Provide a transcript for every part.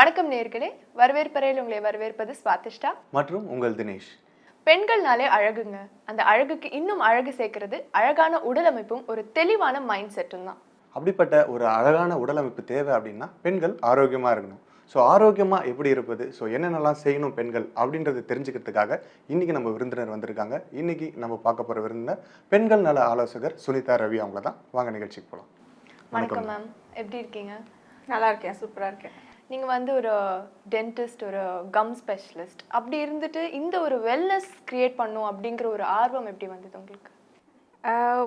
வணக்கம் நேயர்களே, வரவேற்பறையில் உங்களை வரவேற்பது ஸ்வாதிஷ்டா மற்றும் உங்கள் தினேஷ். பெண்கள்னாலே அழகுங்க. அந்த அழகுக்கு இன்னும் அழகு சேர்க்கிறது அழகான உடலமைப்பும் ஒரு தெளிவான மைண்ட் செட்டும் தான். அப்படிப்பட்ட ஒரு அழகான உடலமைப்பு தேவை அப்படின்னா பெண்கள் ஆரோக்கியமாக இருக்கணும். ஸோ ஆரோக்கியமாக எப்படி இருப்பது, ஸோ என்னென்னலாம் செய்யணும் பெண்கள் அப்படின்றத தெரிஞ்சுக்கிறதுக்காக இன்னைக்கு நம்ம விருந்தினர் வந்திருக்காங்க. இன்னைக்கு நம்ம பார்க்க போகிற விருந்தினர் பெண்கள் நல ஆலோசகர் சுனிதா ரவி. அவங்கள தான் வாங்க நிகழ்ச்சிக்கு போகலாம். வணக்கம் மேம், எப்படி இருக்கீங்க? நல்லா இருக்கேன், சூப்பராக இருக்கேன். நீங்கள் வந்து ஒரு டென்டிஸ்ட், ஒரு கம் ஸ்பெஷலிஸ்ட், அப்படி இருந்துட்டு இந்த ஒரு வெல்னஸ் கிரியேட் பண்ணும் அப்படிங்கிற ஒரு ஆர்வம் எப்படி வந்தது உங்களுக்கு?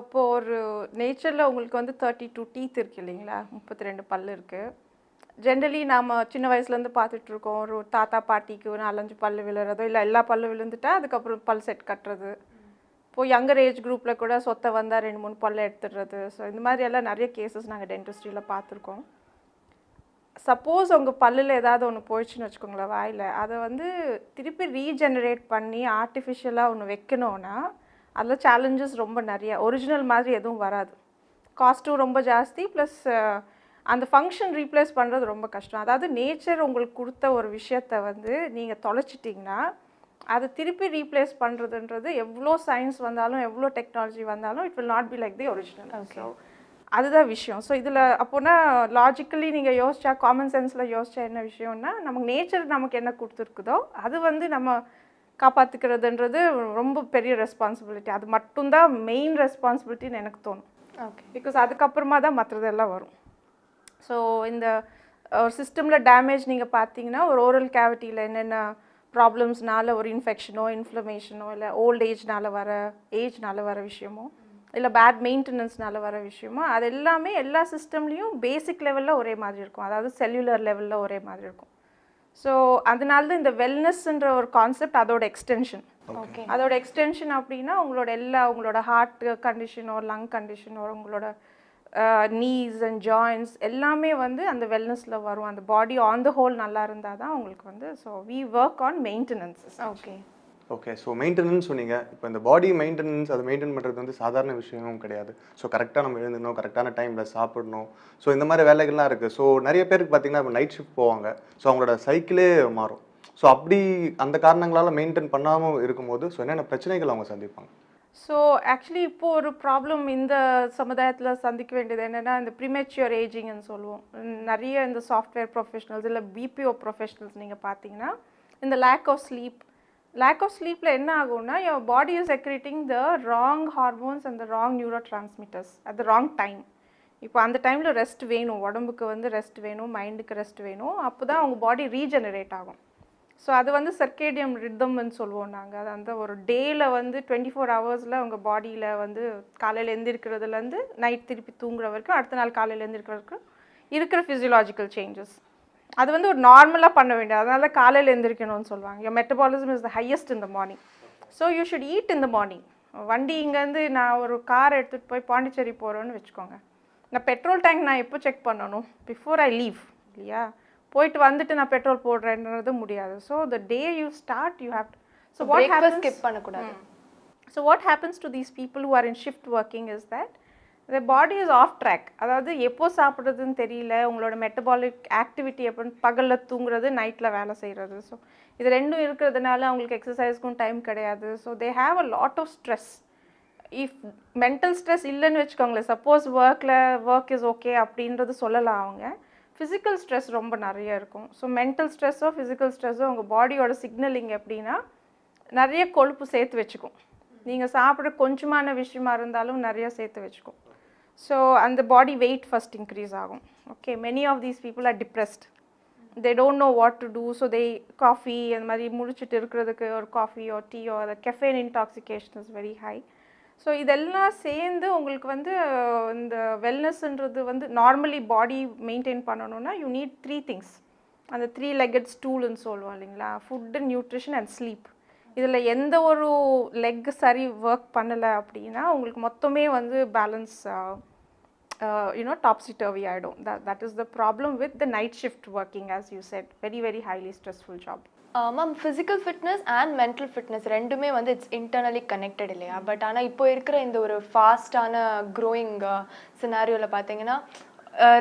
இப்போது ஒரு நேச்சரில் உங்களுக்கு வந்து 32 டீத் இருக்குது இல்லைங்களா, 32 பல் இருக்குது. ஜென்ரலி நாம் சின்ன வயசுலேருந்து பார்த்துட்ருக்கோம், ஒரு தாத்தா பாட்டிக்கு 4-5 பல் விழுறதோ இல்லை எல்லா பல்லு விழுந்துட்டா அதுக்கப்புறம் பல் செட் கட்டுறது. இப்போது யங்கர் ஏஜ் குரூப்பில் கூட சொத்தை வந்தால் 2-3 பல்ல எடுத்துடுறது. ஸோ இந்த மாதிரி எல்லாம் நிறைய கேசஸ் நாங்கள் டென்டிஸ்ட்ரியில் பார்த்துருக்கோம். சப்போஸ் உங்கள் பல்லில் ஏதாவது ஒன்று போயிடுச்சுன்னு வச்சுக்கோங்களேன் வாயில், அதை வந்து திருப்பி ரீஜெனரேட் பண்ணி ஆர்டிஃபிஷியலாக ஒன்று வைக்கணுன்னா அதில் சேலஞ்சஸ் ரொம்ப நிறைய. ஒரிஜினல் மாதிரி எதுவும் வராது, காஸ்ட்டும் ரொம்ப ஜாஸ்தி, ப்ளஸ் அந்த ஃபங்க்ஷன் ரீப்ளேஸ் பண்ணுறது ரொம்ப கஷ்டம். அதாவது நேச்சர் உங்களுக்கு கொடுத்த ஒரு விஷயத்தை வந்து நீங்கள் தொலைச்சிட்டிங்கன்னா அதை திருப்பி ரீப்ளேஸ் பண்ணுறதுன்றது எவ்வளோ சயின்ஸ் வந்தாலும் எவ்வளோ டெக்னாலஜி வந்தாலும் it will not be like the original. So அதுதான் விஷயம். ஸோ இதில் அப்போனா லாஜிக்கலி நீங்கள் யோசிச்சா, காமன் சென்ஸில் யோசிச்சா என்ன விஷயம்னா, நமக்கு நேச்சர் நமக்கு என்ன கொடுத்துருக்குதோ அது வந்து நம்ம காப்பாற்றிக்கிறதுன்றது ரொம்ப பெரிய ரெஸ்பான்சிபிலிட்டி. அது மட்டும்தான் மெயின் ரெஸ்பான்சிபிலிட்டின்னு எனக்கு தோணும். ஓகே, பிகாஸ் அதுக்கப்புறமா தான் மற்றதெல்லாம் வரும். ஸோ இந்த ஒரு சிஸ்டமில் டேமேஜ் நீங்கள் பார்த்தீங்கன்னா, ஒரு ஓரல் கேவிட்டியில் என்னென்ன ப்ராப்ளம்ஸ்னால ஒரு இன்ஃபெக்ஷனோ இன்ஃப்ளமேஷனோ இல்லை ஓல்ட் ஏஜ்னால வர விஷயமோ இல்லை பேட் மெயின்டெனன்ஸ்னால வர விஷயமோ, அது எல்லாமே எல்லா சிஸ்டம்லேயும் பேசிக் லெவலில் ஒரே மாதிரி இருக்கும், அதாவது செல்லுலர் லெவலில் ஒரே மாதிரி இருக்கும். ஸோ அதனால தான் இந்த வெல்னஸ்ன்ற ஒரு கான்செப்ட் அதோட எக்ஸ்டென்ஷன். ஓகே, அதோட எக்ஸ்டென்ஷன் அப்படின்னா உங்களோட ஹார்ட் கண்டிஷனோ லங் கண்டிஷனோ உங்களோட நீஸ் அண்ட் ஜாயின்ட்ஸ் எல்லாமே வந்து அந்த வெல்னஸில் வரும். அந்த பாடி ஆன் த ஹோல் நல்லா இருந்தால் தான் உங்களுக்கு வந்து. So we work on maintenances. Okay, so maintenance சொன்னீங்க. இப்போ இந்த பாடி மெயின்டெனன்ஸ், அதை மெயின்டைன் பண்ணுறது வந்து சாதாரண விஷயமும் கிடையாது. ஸோ கரெக்டாக நம்ம எழுந்துக்கணும், கரெக்டான டைமில் சாப்பிடணும். ஸோ இந்த மாதிரி வேலைகள்லாம் இருக்குது. ஸோ நிறைய பேருக்கு பார்த்தீங்கன்னா இப்போ நைட் ஷிஃப்ட் போவாங்க. ஸோ அவங்களோட சைக்கிளே மாறும். ஸோ அப்படி அந்த காரணங்களால் மெயின்டைன் பண்ணாமல் இருக்கும்போது ஸோ என்னென்ன பிரச்சனைகள் அவங்க சந்திப்பாங்க? ஸோ ஆக்சுவலி இப்போது ஒரு ப்ராப்ளம் இந்த சமுதாயத்தில் சந்திக்க வேண்டியது என்னென்னா, இந்த ப்ரிமெச்சுவர் ஏஜிங்னு சொல்லுவோம். நிறைய இந்த சாஃப்ட்வேர் ப்ரொஃபஷனல்ஸ் இல்லை பிபிஓ ப்ரொஃபஷனல்ஸ் நீங்கள் பார்த்தீங்கன்னா, இந்த லேக் ஆஃப் ஸ்லீப்பில் என்ன ஆகும்னா, your body is secreting the wrong hormones and the wrong neurotransmitters at the wrong time. இப்போ அந்த டைமில் ரெஸ்ட் வேணும், உடம்புக்கு வந்து ரெஸ்ட் வேணும், மைண்டுக்கு ரெஸ்ட் வேணும். அப்போ தான் அவங்க பாடி ரீஜெனரேட் ஆகும். ஸோ அது வந்து சர்க்கேடியம் ரிதம்னு சொல்லுவோம் நாங்கள். அது அந்த ஒரு டேயில் வந்து 24 ஹவர்ஸில் உங்கள் பாடியில் வந்து காலையில் எழுந்திருக்கிறதுலேருந்து நைட் திருப்பி தூங்குற வரைக்கும், அடுத்த நாள் காலையில் எழுந்திருக்கிற வரைக்கும் இருக்கிற ஃபிசியலாஜிக்கல் சேஞ்சஸ் அது வந்து ஒரு நார்மலாக பண்ண வேண்டியது. அதனால காலையில் எழுந்திரிக்கணும்னு சொல்லுவாங்க. your metabolism is the highest in the morning, so you should eat in the morning. வண்டி இங்கேருந்து நான் ஒரு கார் எடுத்துகிட்டு போய் பாண்டிச்சேரி போகிறோன்னு வச்சுக்கோங்க, நான் பெட்ரோல் டேங்க் நான் எப்போ செக் பண்ணணும்? பிஃபோர் ஐ லீவ் இல்லையா? போயிட்டு வந்துட்டு நான் பெட்ரோல் போடுறேன்றது முடியாது. So the day you start you have to. So what happens, ஸ்கிப் பண்ணக்கூடாது. So what happens to these people who are in shift working is that the body is off track. அதாவது எப்போ சாப்பிட்றதுன்னு தெரியல, உங்களோட மெட்டபாலிக் ஆக்டிவிட்டி எப்போன்னு, பகலில் தூங்குறது, நைட்டில் வேலை செய்கிறது. ஸோ இது ரெண்டும் இருக்கிறதுனால அவங்களுக்கு எக்ஸசைஸ்க்கும் டைம் கிடையாது. So they have a lot of stress. If mental stress இல்லைன்னு வச்சுக்கோங்களேன், சப்போஸ் ஒர்க் இஸ் ஓகே அப்படின்றது சொல்லலாம். அவங்க ஃபிசிக்கல் ஸ்ட்ரெஸ் ரொம்ப நிறைய இருக்கும். ஸோ மென்டல் ஸ்ட்ரெஸ்ஸோ ஃபிசிக்கல் ஸ்ட்ரெஸ்ஸோ உங்கள் பாடியோட சிக்னலிங் எப்படின்னா, நிறைய கொழுப்பு சேர்த்து வச்சுக்கும். நீங்கள் சாப்பிட்ற கொஞ்சமான விஷயமா இருந்தாலும் நிறைய சேர்த்து வச்சுக்கும். ஸோ அந்த பாடி வெயிட் ஃபஸ்ட் இன்க்ரீஸ் ஆகும். Okay, many of these people are depressed. They don't know what to do. So they coffee அந்த மாதிரி முடிச்சுட்டு இருக்கிறதுக்கு ஒரு காஃபியோ டீயோ, அதை caffeine intoxication is very high. So இதெல்லாம் சேர்ந்து உங்களுக்கு வந்து இந்த வெல்னஸ்ன்றது வந்து நார்மலி பாடி மெயின்டைன் பண்ணணும்னா யூ நீட் 3 things. அந்த 3-legged ஸ்டூல்னு சொல்லுவோம் இல்லைங்களா, ஃபுட்டு, நியூட்ரிஷன் அண்ட் ஸ்லீப். இதில் எந்த ஒரு லெக் சரி ஒர்க் பண்ணலை அப்படின்னா உங்களுக்கு மொத்தமே வந்து பேலன்ஸ் டாப்ஸி-டர்வி ஆகிடும். That is the problem with the night shift working. As you said, very very highly stressful job. Ma'am, physical fitness and mental fitness ரெண்டுமே வந்து இட்ஸ் இன்டர்னலி கனெக்டட் இல்லையா? பட் ஆனால் இப்போ இருக்கிற இந்த ஒரு ஃபாஸ்டான க்ரோயிங் சினாரியோவில் பார்த்தீங்கன்னா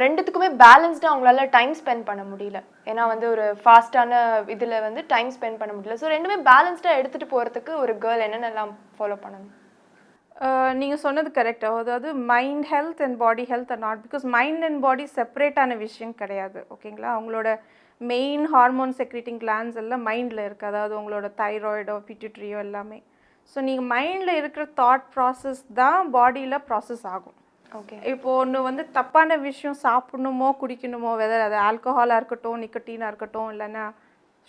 ரெண்டுத்துக்குமே பேலன்ஸ்டாக அவங்களால டைம் ஸ்பெண்ட் பண்ண முடியல. ஏன்னா வந்து ஒரு ஃபாஸ்ட்டான இதில் வந்து டைம் ஸ்பெண்ட் பண்ண முடியல. ஸோ ரெண்டுமே பேலன்ஸ்டாக எடுத்துகிட்டு போகிறதுக்கு ஒரு கேர்ள் என்னென்னலாம் ஃபாலோ பண்ணணும்? நீங்கள் சொன்னது கரெக்ட். அதாவது mind health and body health are not, because mind and body செப்பரேட்டான விஷயம் கிடையாது. ஓகேங்களா? அவங்களோட மெயின் ஹார்மோன் செக்ரேட்டிங் கிளான்ஸ் எல்லாம் மைண்டில் இருக்குது. அதாவது உங்களோட தைராய்டோ பிட்யூட்ரியோ எல்லாமே. ஸோ நீங்கள் மைண்டில் இருக்கிற தாட் ப்ராசஸ் தான் பாடியில் ப்ராசஸ் ஆகும். ஓகே. இப்போது ஒன்று வந்து தப்பான விஷயம் சாப்பிடணுமோ குடிக்கணுமோ, வெதர் அது ஆல்கஹாலாக இருக்கட்டும், நிக்கோட்டீனாக இருக்கட்டும், இல்லைன்னா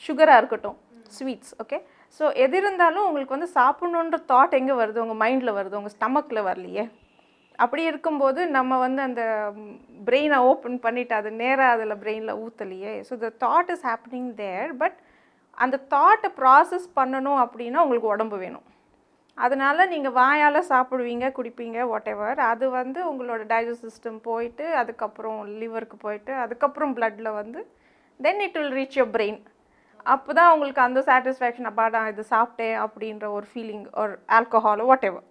சுகராக இருக்கட்டும், ஸ்வீட்ஸ். ஓகே. ஸோ எது இருந்தாலும் உங்களுக்கு வந்து சாப்பிடணுன்ற தாட் எங்கே வருது? உங்கள் மைண்டில் வருது, உங்கள் ஸ்டமக்கில் வரலையே. அப்படி இருக்கும்போது நம்ம வந்து அந்த பிரெயினை ஓப்பன் பண்ணிவிட்டு அது நேராக அதில் பிரெயினில் ஊற்றலையே. So the thought is happening there. But அந்த தாட்டை ப்ராசஸ் பண்ணணும் அப்படின்னா உங்களுக்கு உடம்பு வேணும். அதனால் நீங்கள் வாயால் சாப்பிடுவீங்க, குடிப்பீங்க, வாட் எவர். அது வந்து உங்களோட டைஜஸ்ட் சிஸ்டம் போயிட்டு அதுக்கப்புறம் லிவருக்கு போயிட்டு அதுக்கப்புறம் பிளட்டில் வந்து then it will reach your brain. அப்போ தான் உங்களுக்கு அந்த சாட்டிஸ்ஃபேக்ஷன், அப்பாடா இது சாப்பிட்டேன் அப்படின்ற ஒரு ஃபீலிங், ஒரு ஆல்கஹாலோ வாட் எவர்.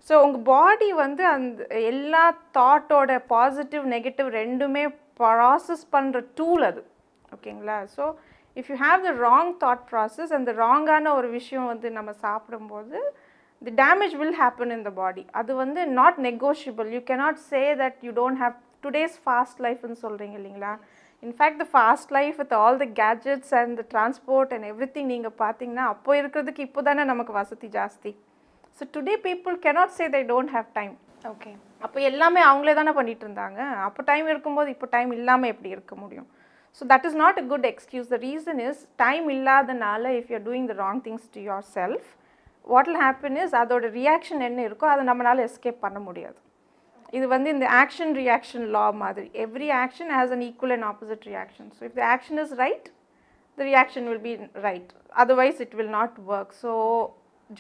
ஸோ உங்கள் பாடி வந்து அந்த எல்லா தாட்டோட பாசிட்டிவ் நெகட்டிவ் ரெண்டுமே ப்ராசஸ் பண்ணுற டூல் அது. ஓகேங்களா? So if you have the wrong thought process, அந்த ராங்கான ஒரு விஷயம் வந்து நம்ம சாப்பிடும்போது the damage will happen in the body. அது வந்து not negotiable. You cannot say that you don't have today's fast லைஃப்னு சொல்கிறீங்க இல்லைங்களா? In fact the fast life with all the gadgets and the transport and everything நீங்கள் பார்த்தீங்கன்னா அப்போ இருக்கிறதுக்கு இப்போ தானே நமக்கு வசதி ஜாஸ்தி. So today people cannot say they don't have time. Okay. அப்போ எல்லாமே அவங்களே தானே பண்ணிட்டு இருந்தாங்க. அப்போ டைம் இருக்கும்போது இப்போ டைம் இல்லாமல் எப்படி இருக்க முடியும்? So that is not a good excuse. The reason is time இல்லாதனால if you are doing the wrong things to yourself, what will happen is அதோட ரியாக்ஷன் என்ன இருக்கோ அதை நம்மளால் எஸ்கேப் பண்ண முடியாது. இது வந்து இந்த ஆக்ஷன் ரியாக்ஷன் லா மாதிரி. Every action has an equal and opposite reaction. So if the action is right, the reaction will be right. Otherwise it will not work. So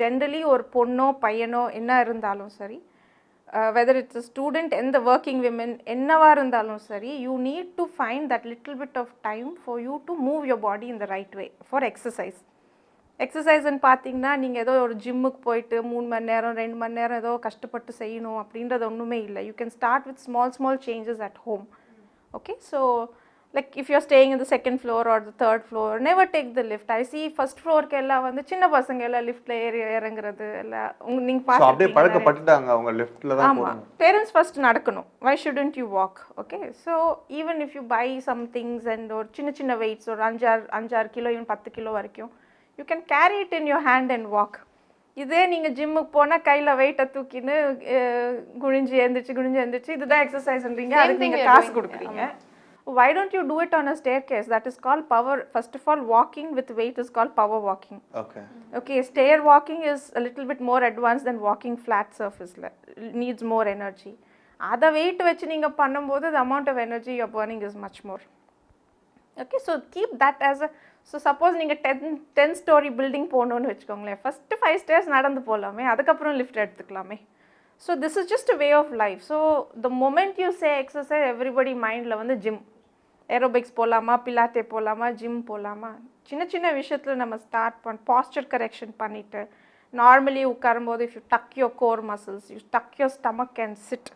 generally ஒரு பொண்ணோ பையனோ என்ன இருந்தாலும் சரி, வெதர் இட்ஸ் அ ஸ்டூடெண்ட் எந்த working women என்னவாக இருந்தாலும் சரி, you need to find that little bit of time for you to move your body in the right way for exercise. எக்ஸசைஸ்ன்னு பார்த்தீங்கன்னா நீங்கள் ஏதோ ஒரு ஜிம்முக்கு போயிட்டு 3 மணி நேரம் 2 மணி நேரம் ஏதோ கஷ்டப்பட்டு செய்யணும் அப்படின்றது ஒன்றுமே இல்லை. You can start with small changes at home. Okay. So like if you're staying in the second floor or the third floor, never take the lift. I see first floor க்கு எல்லாம் வந்து சின்ன பசங்க எல்லாம் லிஃப்ட்ல ஏறி இறங்குறது எல்லாம் நீங்க சோ அப்படியே பாத்துட்டீங்க. பழக்கப்பட்டுட்டாங்க, அவங்க லிஃப்ட்ல தான் ஆமா. போறாங்க. பேரண்ட்ஸ் ஃபர்ஸ்ட் நடக்கணும். why shouldn't you walk? Okay, so even if you buy some things and ஒரு சின்ன weights ஒரு 5 கிலோ even 10 கிலோ வரைக்கும் you can carry it in your hand and walk. இதே நீங்க ஜிம்முக்கு போனா கையில வெயிட்ட தூக்கின்னு குனிஞ்சு எந்திரிச்சு இதுதான் எக்ஸசைஸ்ன்றீங்க, அதுக்கு நீங்க காசு கொடுக்குறீங்க. Why don't you do it on a staircase? That is called power. First of all, walking with weight is called power walking. Okay, stair walking is a little bit more advanced than walking flat surface. Needs more energy. Other weight வச்சு நீங்க பண்ணும்போது the amount of energy you're burning is much more. Okay, so keep that as a, so suppose நீங்க 10 story building போகணும்னு வெச்சுக்கோங்களேன், first 5 stairs நடந்து போலாமே, அதுக்கப்புறம் lift எடுத்துக்கலாமே. So this is just a way of life. So the moment you say exercise, everybody mindல வந்து gym, aerobics போகலாமா, பிலாட்டே போகலாமா, gym போகலாமா, சின்ன விஷயத்தில் நம்ம ஸ்டார்ட் பாஸ்டர் கரெக்ஷன் பண்ணிவிட்டு நார்மலி உட்காரும்போது if you tuck your core muscles, you tuck your stomach and sit,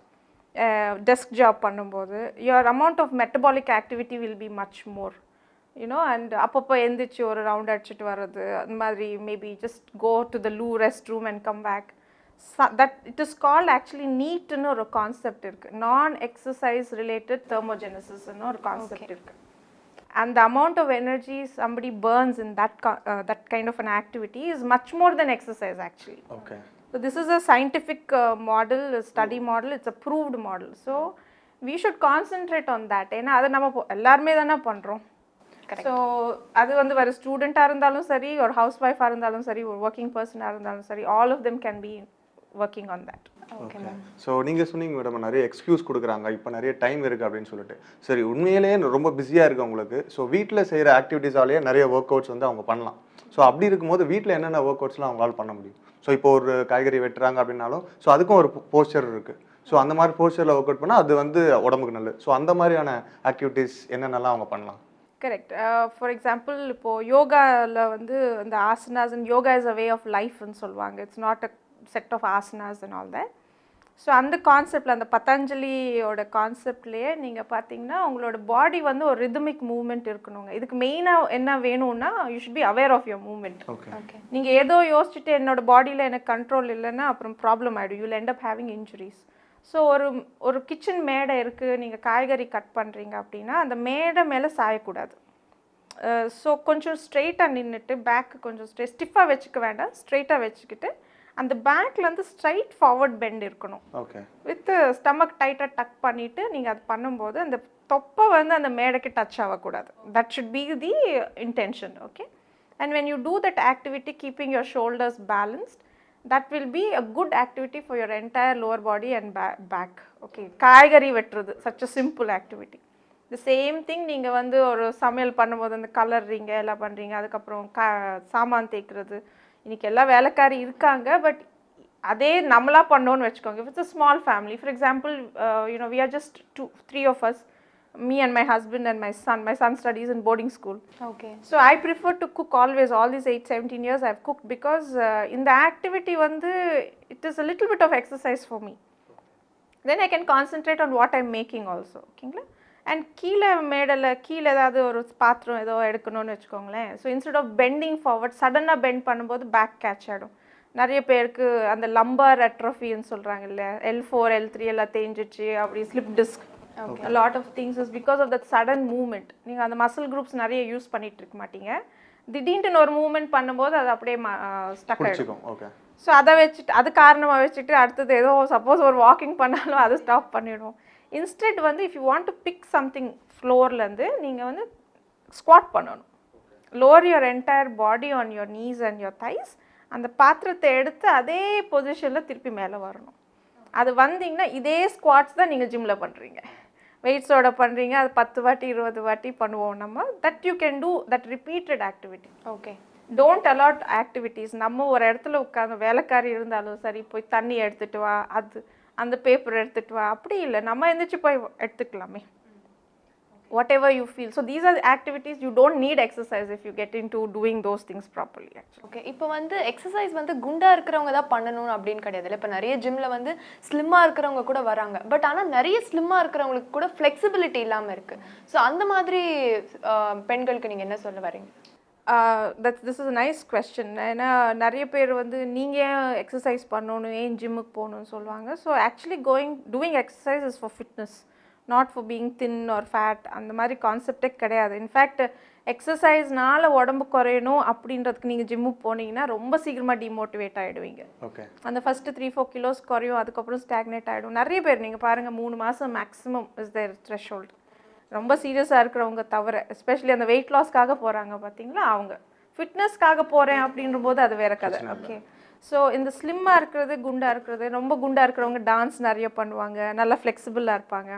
desk job பண்ணும்போது your amount of metabolic activity will be much more, you know. And அப்பப்போ எந்திரிச்சு ஒரு ரவுண்ட் அடிச்சுட்டு வர்றது, அந்த மாதிரி maybe just go to the rest room and come back. That it is called actually NEAT ன்னு ஒரு கான்செப்ட் இருக்கு, நான் எக்ஸசைஸ் ரிலேட்டட் தெர்மோஜெனசிஸ் ன்னு ஒரு கான்செப்ட் இருக்கு. And the amount of energy somebody burns in that kind of an activity is much more than exercise actually. Okay. So this is a scientific model, a study model, it's a proved model. So we should concentrate on that. ஏன்னா அதை நம்ம எல்லாருமே தானே பண்ணுறோம். So அது வந்து வேறு ஸ்டூடெண்ட்டாக இருந்தாலும் சரி, ஒரு ஹவுஸ் ஒய்ஃபாக இருந்தாலும் சரி, ஒரு ஒர்க்கிங் பர்சனாக இருந்தாலும் சரி, all of them can be working on that. Okay ma'am. So நீங்கள் சொன்னீங்க மேடம் நிறைய எக்ஸ்கியூஸ் கொடுக்குறாங்க, இப்போ நிறைய டைம் இருக்குது அப்படின்னு சொல்லிட்டு. சரி, உண்மையிலேயே ரொம்ப பிஸியாக இருக்குது அவங்களுக்கு. ஸோ வீட்டில் செய்கிற ஆக்டிவிட்டீஸாலேயே நிறைய ஒர்க் அவுட்ஸ் வந்து அவங்க பண்ணலாம். ஸோ அப்படி இருக்கும்போது வீட்டில் என்னென்ன ஒர்க் அவுட்ஸ்லாம் அவங்களால பண்ண முடியும்? ஸோ இப்போ ஒரு காய்கறி வெட்டுறாங்க அப்படின்னாலும் ஸோ அதுக்கும் ஒரு போஸ்டர் இருக்குது. ஸோ அந்த மாதிரி போஸ்டரில் ஒர்க் அவுட் பண்ணால் அது வந்து உடம்புக்கு நல்லது. ஸோ அந்த மாதிரியான ஆக்டிவிட்டீஸ் என்னென்னலாம் அவங்க பண்ணலாம்? கரெக்ட். ஃபார் எக்ஸாம்பிள் இப்போது யோகாவில் வந்து இந்த asanas, and yoga is a way of லைஃப்னு சொல்லுவாங்க. It's not a set of asanas and all that. ஸோ அந்த கான்செப்டில் அந்த பதஞ்சலியோட கான்செப்ட்லேயே நீங்கள் பார்த்தீங்கன்னா உங்களோட பாடி வந்து ஒரு ரிதமிக் மூவ்மெண்ட் இருக்கணுங்க. இதுக்கு மெயினாக என்ன வேணும்னா you should be aware of your movement. Okay நீங்கள் ஏதோ யோசிச்சுட்டு என்னோட பாடியில் எனக்கு கண்ட்ரோல் இல்லைன்னா அப்புறம் ப்ராப்ளம் ஆகிடும். You will end up having injuries. So ஒரு கிச்சன் மேடை இருக்குது, நீங்கள் காய்கறி கட் பண்ணுறீங்க அப்படின்னா அந்த மேடை மேலே சாயக்கூடாது. ஸோ கொஞ்சம் ஸ்ட்ரெயிட்டாக நின்றுட்டு பேக்கு கொஞ்சம் ஸ்டிஃபாக வச்சுக்க வேண்டாம், ஸ்ட்ரெயிட்டாக வச்சுக்கிட்டு அந்த பேக்லேருந்து ஸ்ட்ரைட் ஃபார்வர்ட் பெண்ட் இருக்கணும். ஓகே. வித் ஸ்டமக் டைட்டாக டக் பண்ணிவிட்டு நீங்கள் அது பண்ணும்போது அந்த தொப்பை வந்து அந்த மேடைக்கு டச் ஆகக்கூடாது. That should be the intention. Okay. And when you do that activity keeping your shoulders balanced, that will be a good activity for your entire lower body and back. Okay, காய்கறி வெட்டுறது, such a simple activity. The same thing நீங்கள் வந்து ஒரு சமையல் பண்ணும்போது அந்த கலர்றீங்க எல்லாம் பண்ணுறீங்க, அதுக்கப்புறம் சாமான் தேய்க்கிறது, இன்றைக்கி எல்லா வேலைக்காரி இருக்காங்க, பட் அதே நம்மளா பண்ணோன்னு வச்சுக்கோங்க. If it's a small family, for example, we are just 3 of us, me and my husband and my son studies in boarding school. Okay. So I prefer to cook always. All these 17 years I've cooked because in the activity வந்து it is a little bit of exercise for me. Then I can concentrate on what I'm making also. ஓகேங்களா? And கீழே மேடலை கீழே ஏதாவது ஒரு பாத்திரம் ஏதோ எடுக்கணும்னு வச்சுக்கோங்களேன். So instead of bending forward சடனாக பெண்ட் பண்ணும்போது பேக் கேட்ச் ஆகிடும். நிறைய பேருக்கு அந்த லம்பர் அட்ரோஃபின்னு சொல்கிறாங்க இல்லையா, L4 L3 எல்லாம் தேஞ்சிச்சு, அப்படி slip disk. A lot of things is because of that sudden movement. நீங்கள் அந்த மசில் குரூப்ஸ் நிறைய யூஸ் பண்ணிட்டு இருக்க மாட்டீங்க, திடீர்னு ஒரு மூவ்மெண்ட் பண்ணும்போது அது அப்படியே ஸ்டக் ஆகிடும். ஓகே. ஸோ அதை வச்சுட்டு அது காரணமாக வச்சுட்டு அடுத்தது ஏதோ சப்போஸ் ஒரு வாக்கிங் பண்ணாலும் அதை ஸ்டாப் பண்ணிவிடும். இன்ஸ்டெட் வந்து if you want to pick something ஃப்ளோர்லேருந்து நீங்கள் வந்து ஸ்குவாட் பண்ணணும். Lower your entire body on your knees and your thighs. அந்த பாத்திரத்தை எடுத்து அதே பொசிஷனில் திருப்பி மேலே வரணும். அது வந்தீங்கன்னா இதே ஸ்குவாட்ஸ் தான் நீங்கள் ஜிம்மில் பண்ணுறீங்க, வெயிட்ஸோட பண்ணுறீங்க. அது 10 வாட்டி 20 வாட்டி பண்ணுவோம் நம்ம. That you can do that repeated activity. Okay. Don't allot activities. நம்ம ஒரு இடத்துல உட்காந்து வேலைக்காரி இருந்தாலும் சரி, போய் தண்ணி எடுத்துகிட்டு வா, அது அந்த பேப்பர் எடுத்துகிட்டு வா, அப்படி இல்லை, நம்ம எந்திரிச்சு போய் எடுத்துக்கலாமே. whatever you feel. So these are the activities you don't need exercise if you get into doing those things properly actually. Okay. இப்போ வந்து எக்ஸசைஸ் வந்து குண்டா இருக்கிறவங்க தான் பண்ணணும் அப்படின்னு கிடையாது. இப்போ நிறைய ஜிம்ல வந்து ஸ்லிம்மா இருக்கிறவங்க கூட வராங்க, பட் ஆனால் நிறைய ஸ்லிம்மா இருக்கிறவங்களுக்கு கூட ஃப்ளெக்சிபிலிட்டி இல்லாமல் இருக்கு. ஸோ அந்த மாதிரி பெண்களுக்கு நீங்கள் என்ன சொல்ல வரீங்க? This is a nice question. ஏன்னா நிறைய பேர் வந்து நீங்கள் ஏன் எக்ஸசைஸ் பண்ணணும், ஏன் ஜிம்முக்கு போகணும்னு சொல்லுவாங்க. So actually doing exercise is for fitness, not for being thin or fat. அந்த மாதிரி கான்செப்டே கிடையாது. இன்ஃபேக்ட் எக்ஸசைஸ்னால உடம்பு குறையணும் அப்படின்றதுக்கு நீங்கள் ஜிம்முக்கு போனீங்கன்னா ரொம்ப சீக்கிரமாக டிமோட்டிவேட் ஆகிடுவீங்க. ஓகே. அந்த ஃபஸ்ட்டு 3-4 கிலோஸ் குறையும், அதுக்கப்புறம் ஸ்டாக்னேட் ஆகிடும். நிறைய பேர் நீங்கள் பாருங்கள் 3 மாதம் மேக்ஸிமம் இஸ் தேர் த்ரெஷ்ஹோல்டு. ரொம்ப சீரியஸாக இருக்கிறவங்க தவிர, எஸ்பெஷலி அந்த வெயிட் லாஸ்க்காக போகிறாங்க பார்த்தீங்களா, அவங்க ஃபிட்னஸ்க்காக போகிறேன் அப்படின்ற போது அது வேறு கதை. ஓகே. ஸோ இந்த ஸ்லிம்மாக இருக்கிறது, குண்டாக இருக்கிறது, ரொம்ப குண்டாக இருக்கிறவங்க டான்ஸ் நிறைய பண்ணுவாங்க, நல்லா ஃப்ளெக்சிபிளாக இருப்பாங்க.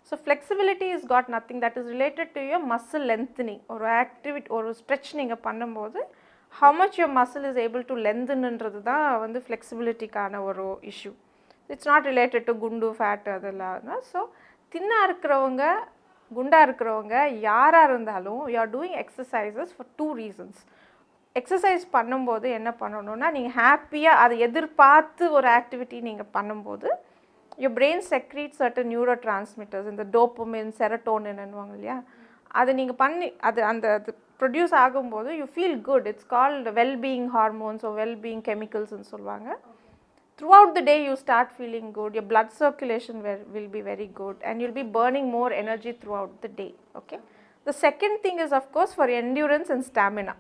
So flexibility is got nothing, that is related to your muscle lengthening. ஒரு ஆக்டிவிட்டி, ஒரு ஸ்ட்ரெச் நீங்கள் பண்ணும்போது how much your muscle is able to lengthenன்றது தான் வந்து ஃப்ளெக்சிபிலிட்டிக்கான ஒரு issue. It's not related to குண்டு ஃபேட் அதெல்லாம். ஸோ தின்னாக இருக்கிறவங்க, குண்டாக இருக்கிறவங்க யாராக இருந்தாலும் you are doing exercises for 2 reasons. Exercise பண்ணும்போது என்ன பண்ணணும்னா, நீங்கள் ஹாப்பியாக அதை எதிர்பார்த்து ஒரு ஆக்டிவிட்டி நீங்கள் பண்ணும்போது your brain secretes certain neurotransmitters, இந்த டோப்பமைன், செரட்டோனின் என்னவாங்க இல்லையா, அதை நீங்கள் பண்ணி அது ப்ரொடியூஸ் ஆகும்போது you feel good. It's called wellbeing hormones or wellbeing கெமிக்கல்ஸ்ன்னு சொல்லுவாங்க. Throughout the day you start feeling good, your blood circulation will be very good, and you'll be burning more energy throughout the day. Okay. The second thing is of course for endurance and stamina.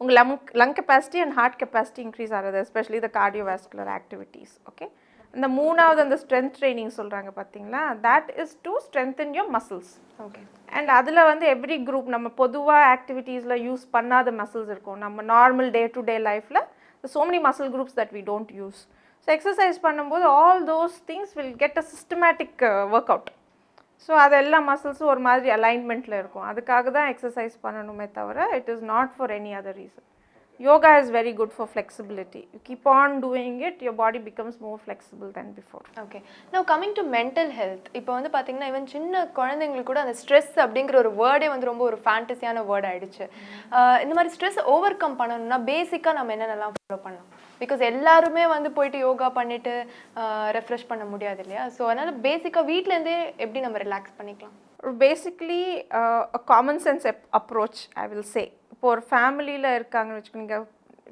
உங்கள் lung capacity and heart capacity increase ஆகுது, especially the cardiovascular activities. Okay. இந்த மூணாவது அந்த strength training சொல்கிறாங்க பார்த்தீங்களா, that is to strengthen your muscles. Okay. And அதில் வந்து every group நம்ம பொதுவாக ஆக்டிவிட்டீஸில் யூஸ் பண்ணாத மசில்ஸ் இருக்கும். நம்ம நார்மல் டே டு டே லைஃப்பில் so many muscle groups that we don't use. So exercise பண்ணும்போது all those things will get a systematic workout. So அது எல்லா மசில்ஸும் ஒரு மாதிரி அலைன்மெண்ட்டில் இருக்கும். அதுக்காக தான் எக்ஸசைஸ் பண்ணணுமே தவிர it is not for any other reason. Yoga is very good for flexibility. You keep on doing it, your body becomes more flexible than before. Okay. now coming to mental health, இப்போ வந்து பார்த்தீங்கன்னா even சின்ன குழந்தைங்களுக்கு கூட அந்த stress அப்படிங்கிற ஒரு வேர்டே வந்து ரொம்ப ஒரு ஃபேண்டசியான வேர்ட் ஆயிடுச்சு. இந்த மாதிரி ஸ்ட்ரெஸ் ஓவர் கம் பண்ணணும்னா பேசிக்காக நம்ம என்னென்னலாம் ஃபாலோ பண்ணலாம்? பிகாஸ் எல்லாருமே வந்து போயிட்டு யோகா பண்ணிட்டு ரெஃப்ரெஷ் பண்ண முடியாது இல்லையா? ஸோ அதனால பேசிக்காக வீட்டிலேருந்தே எப்படி நம்ம ரிலாக்ஸ் பண்ணிக்கலாம்? Basically common sense approach I will say. இப்போ ஒரு ஃபேமிலியில் இருக்காங்கன்னு வச்சுக்கோங்க,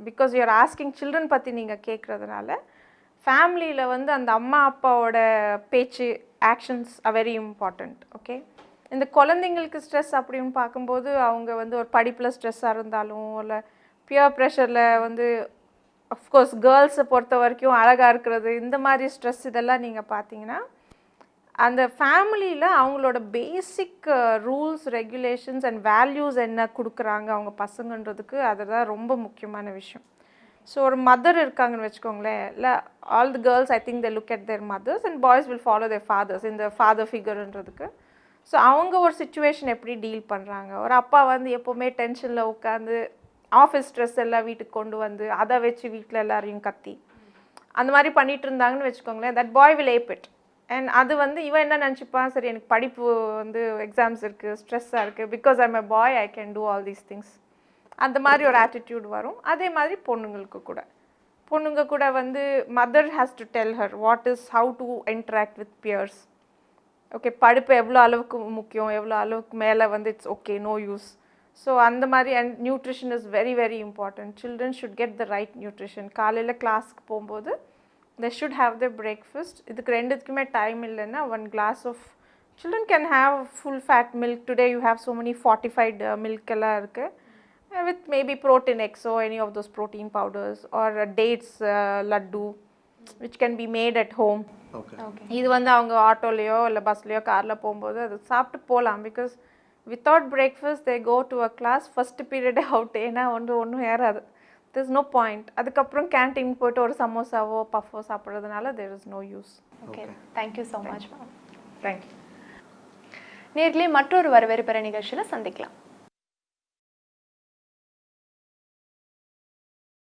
பிகாஸ் யூஆர் ஆஸ்கிங் சில்ட்ரன் பற்றி நீங்கள் கேட்குறதுனால, ஃபேமிலியில் வந்து அந்த அம்மா அப்பாவோட பேச்சு actions are very important. Okay, இந்த குழந்தைங்களுக்கு ஸ்ட்ரெஸ் அப்படின்னு பார்க்கும்போது அவங்க வந்து ஒரு படிப்பில் ஸ்ட்ரெஸ்ஸாக இருந்தாலும் இல்லை பியர் ப்ரெஷரில் வந்து அஃப்கோர்ஸ் கேர்ள்ஸை பொறுத்த வரைக்கும் அழகாக இருக்கிறது இந்த மாதிரி ஸ்ட்ரெஸ் இதெல்லாம் நீங்கள் பார்த்தீங்கன்னா அந்த ஃபேமிலியில் அவங்களோட பேசிக் ரூல்ஸ் ரெகுலேஷன்ஸ் அண்ட் வேல்யூஸ் என்ன கொடுக்குறாங்க அவங்க பசங்கன்றதுக்கு அதுதான் ரொம்ப முக்கியமான விஷயம். ஸோ ஒரு மதர் இருக்காங்கன்னு வச்சுக்கோங்களேன், இல்லை all the girls I think they look at their mothers and boys will follow their fathers இந்த ஃபாதர் ஃபிகர்ன்றதுக்கு. ஸோ அவங்க ஒரு சுச்சுவேஷன் எப்படி டீல் பண்ணுறாங்க, ஒரு அப்பா வந்து எப்போவுமே டென்ஷனில் உட்காந்து ஆஃபீஸ் ஸ்ட்ரெஸ் எல்லாம் வீட்டுக்கு கொண்டு வந்து அதை வச்சு வீட்டில் எல்லாரையும் கத்தி அந்த மாதிரி பண்ணிட்டு இருந்தாங்கன்னு வச்சுக்கோங்களேன், that boy will app it. And அது வந்து இவன் என்ன நினச்சிப்பான், சரி எனக்கு படிப்பு வந்து எக்ஸாம்ஸ் இருக்குது ஸ்ட்ரெஸ்ஸாக இருக்குது, because I'm a bye I can do all these things, அந்த மாதிரி ஒரு ஆட்டிடியூட் வரும். அதே மாதிரி பொண்ணுங்க கூட வந்து mother has to tell her what is how to interact with peers. Okay, படிப்பு எவ்வளோ அளவுக்கு முக்கியம், எவ்வளோ அளவுக்கு மேலே வந்து it's okay no use. So அந்த மாதிரி and nutrition is very very important. Children should get the right nutrition. காலையில் கிளாஸ்க்கு போகும்போது they should have their breakfast. இதுக்கு ரெண்டுத்துக்குமே டைம் இல்லைன்னா 1 glass of children can have full fat milk. Today you have so many fortified milk எல்லாம் இருக்குது with maybe protein eggs or any of those protein powders or dates laddu which can be made at home. Okay, இது வந்து அவங்க ஆட்டோலையோ இல்லை பஸ்லையோ காரில் போகும்போது அது சாப்பிட்டு போகலாம். Because without breakfast they go to a class first பீரியடே அவுட். ஏன்னா ஒன்றும் ஏறாது, there is no point. அதுக்கப்புறம் கேன்டீன் போய்ட்டு ஒரு சமோசாவோ பஃபோ சாப்பிட்றதுனால there is no use. Okay, thank you so much ma'am. Thank you. நேர்களே மற்றொரு வரவேற்பறை நிகழ்ச்சியில் சந்திக்கலாம்.